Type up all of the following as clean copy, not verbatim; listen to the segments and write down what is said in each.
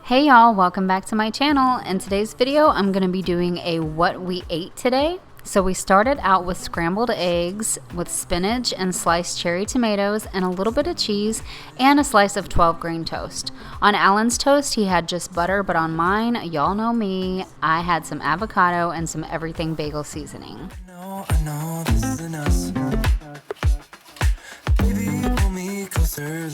Hey y'all, welcome back to my channel. In today's video, I'm going to be doing a what we ate today. So we started out with scrambled eggs with spinach and sliced cherry tomatoes and a little bit of cheese and a slice of 12 grain toast. On Alan's toast, he had just butter, but on mine, y'all know me, I had some avocado and some everything bagel seasoning. I know this isn't us. Baby, pull me closer.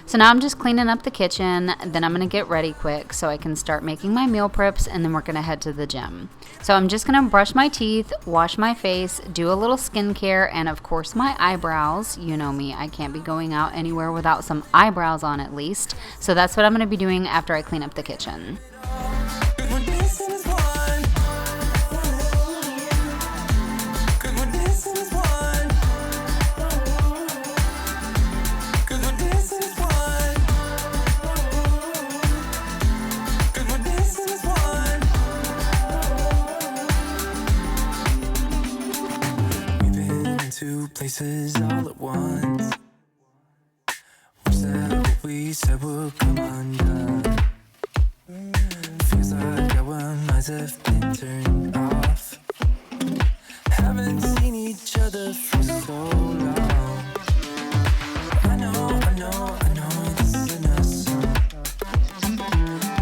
So now I'm just cleaning up the kitchen, then I'm gonna get ready quick so I can start making my meal preps, and then we're gonna head to the gym. So I'm just gonna brush my teeth, wash my face, do a little skincare, and of course my eyebrows. You know me, I can't be going out anywhere without some eyebrows on at least. So that's what I'm gonna be doing after I clean up the kitchen. Places all at once. Wish that what we said would come undone. Feels like our minds have been turned off. Haven't seen each other for so long. I know this isn't us.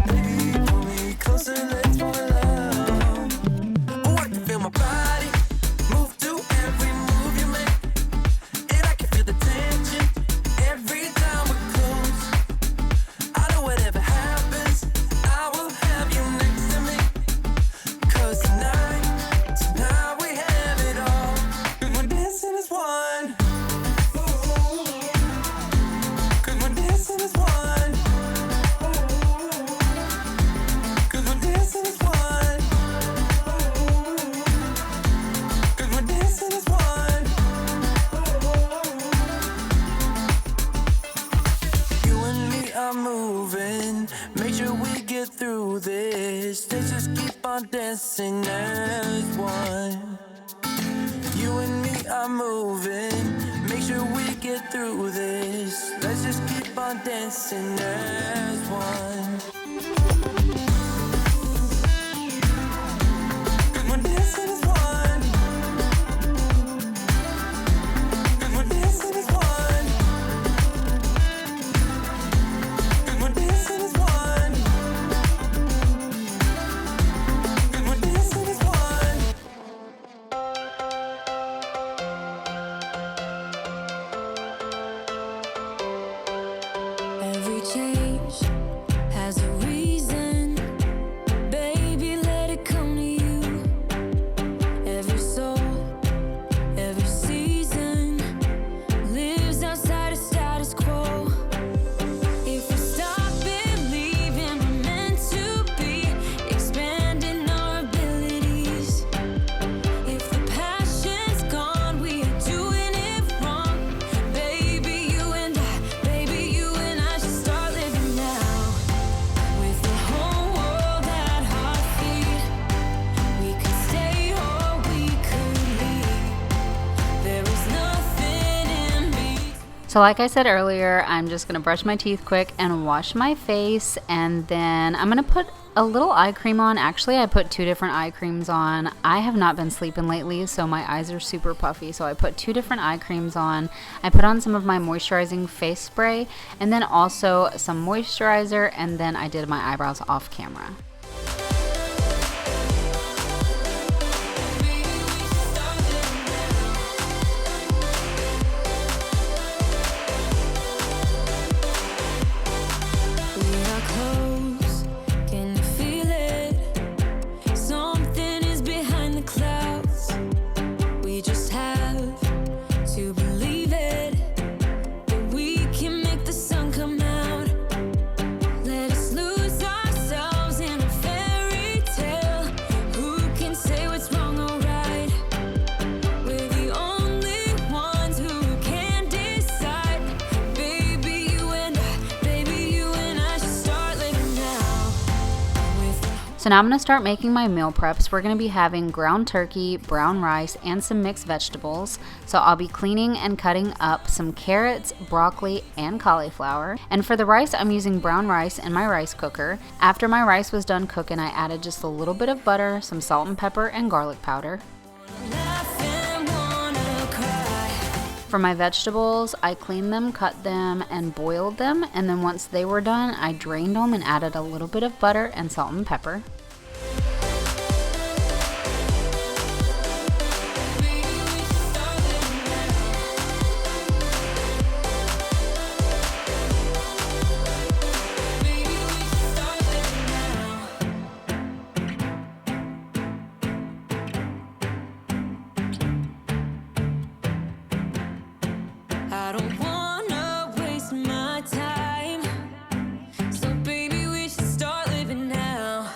Baby, pull me closer, let's fall in love. Oh, I can feel my body move to every move you make. Through this, let's just keep on dancing as one. You and me are moving, make sure we get through this. Let's just keep on dancing as one. Cause we're dancing as one. Cause we're dancing as one. Cause we're dancing as one. Every change has a reason, baby, let it come to you. Every soul, every season lives outside of status quo. If we stop believing we're meant to be, expanding our abilities. If the passion's gone, we are doing it wrong. Baby, you and I should start living now. With the whole world at our feet, we could stay or we could leave. There is nothing in between. So like I said earlier, I'm just gonna brush my teeth quick and wash my face, and then I'm gonna put a little eye cream on. Actually, I put two different eye creams on. I have not been sleeping lately, so my eyes are super puffy. So I put two different eye creams on. I put on some of my moisturizing face spray and then also some moisturizer, and then I did my eyebrows off camera. We are close, can you feel it? Something is behind the clouds. We just have to believe it, that we can make the sun come out. Let us lose ourselves in a So now I'm going to start making my meal preps. We're going to be having ground turkey, brown rice, and some mixed vegetables. So I'll be cleaning and cutting up some carrots, broccoli, and cauliflower. And for the rice, I'm using brown rice in my rice cooker. After my rice was done cooking, I added just a little bit of butter, some salt and pepper, and garlic powder. For my vegetables, I cleaned them, cut them, and boiled them, and then once they were done, I drained them and added a little bit of butter and salt and pepper. I don't wanna waste my time, so baby we should start living now.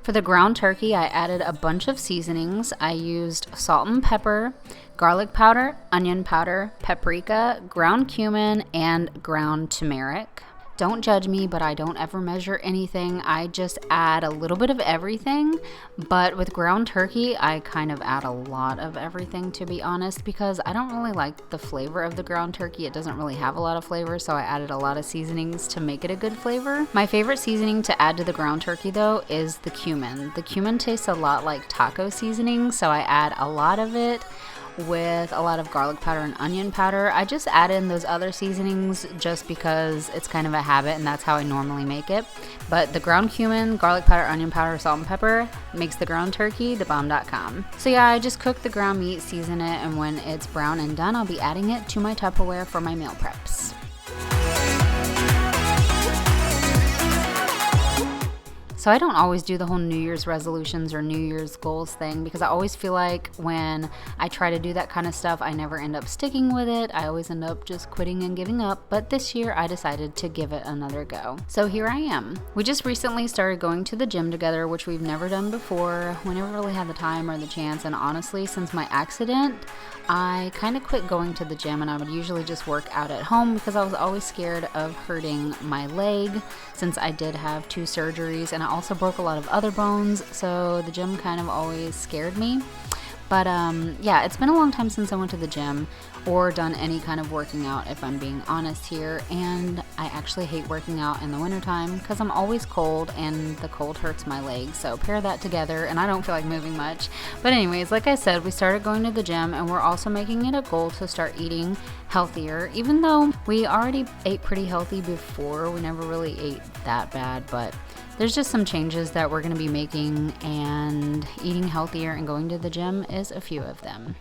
For the ground turkey, I added a bunch of seasonings. I used salt and pepper, garlic powder, onion powder, paprika, ground cumin, and ground turmeric. Don't judge me, but I don't ever measure anything. I just add a little bit of everything. But with ground turkey, I kind of add a lot of everything, to be honest, because I don't really like the flavor of the ground turkey. It doesn't really have a lot of flavor, so I added a lot of seasonings to make it a good flavor. My favorite seasoning to add to the ground turkey, though, is the cumin. The cumin tastes a lot like taco seasoning, so I add a lot of it with a lot of garlic powder and onion powder. I just add in those other seasonings just because it's kind of a habit and that's how I normally make it. But the ground cumin, garlic powder, onion powder, salt and pepper makes the ground turkey the bomb.com. So yeah, I just cook the ground meat, season it, and when it's brown and done, I'll be adding it to my Tupperware for my meal preps. So I don't always do the whole New Year's resolutions or New Year's goals thing because I always feel like when I try to do that kind of stuff, I never end up sticking with it. I always end up just quitting and giving up. But this year I decided to give it another go. So here I am. We just recently started going to the gym together, which we've never done before. We never really had the time or the chance. And honestly, since my accident, I kind of quit going to the gym and I would usually just work out at home because I was always scared of hurting my leg since I did have 2 surgeries and I also broke a lot of other bones, so the gym kind of always scared me. But yeah, it's been a long time since I went to the gym or done any kind of working out, if I'm being honest here. And I actually hate working out in the wintertime because I'm always cold and the cold hurts my legs. So pair that together and I don't feel like moving much. But anyways, like I said, we started going to the gym and we're also making it a goal to start eating healthier. Even though we already ate pretty healthy before, we never really ate that bad, but there's just some changes that we're going to be making, and eating healthier and going to the gym is a few of them.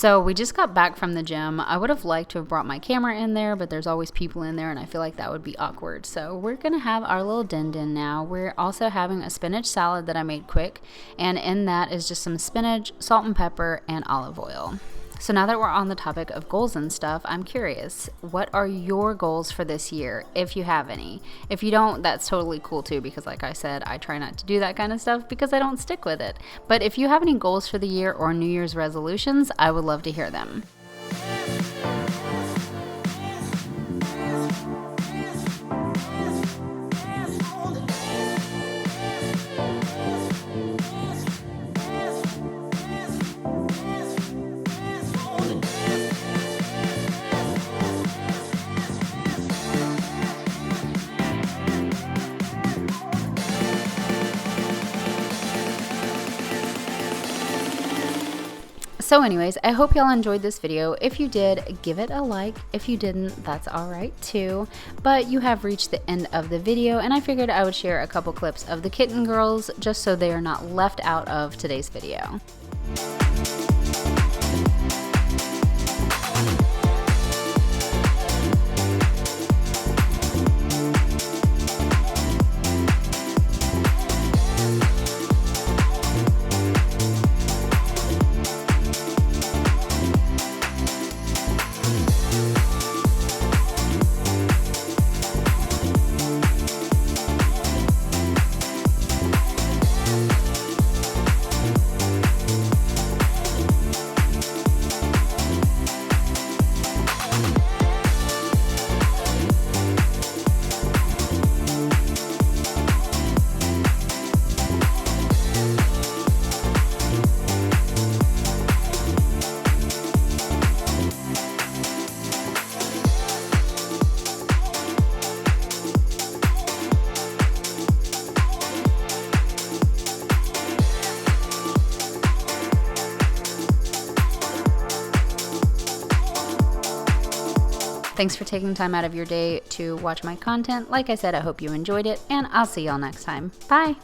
So we just got back from the gym. I would have liked to have brought my camera in there, but there's always people in there and I feel like that would be awkward. So we're going to have our little din-din now. We're also having a spinach salad that I made quick, and in that is just some spinach, salt and pepper, and olive oil. So now that we're on the topic of goals and stuff, I'm curious, what are your goals for this year, if you have any? If you don't, that's totally cool too, because like I said, I try not to do that kind of stuff because I don't stick with it. But if you have any goals for the year or New Year's resolutions, I would love to hear them. So anyways, I hope y'all enjoyed this video. If you did, give it a like. If you didn't, that's all right too. But you have reached the end of the video, and I figured I would share a couple clips of the kitten girls just so they are not left out of today's video. Thanks for taking time out of your day to watch my content. Like I said, I hope you enjoyed it, and I'll see y'all next time. Bye!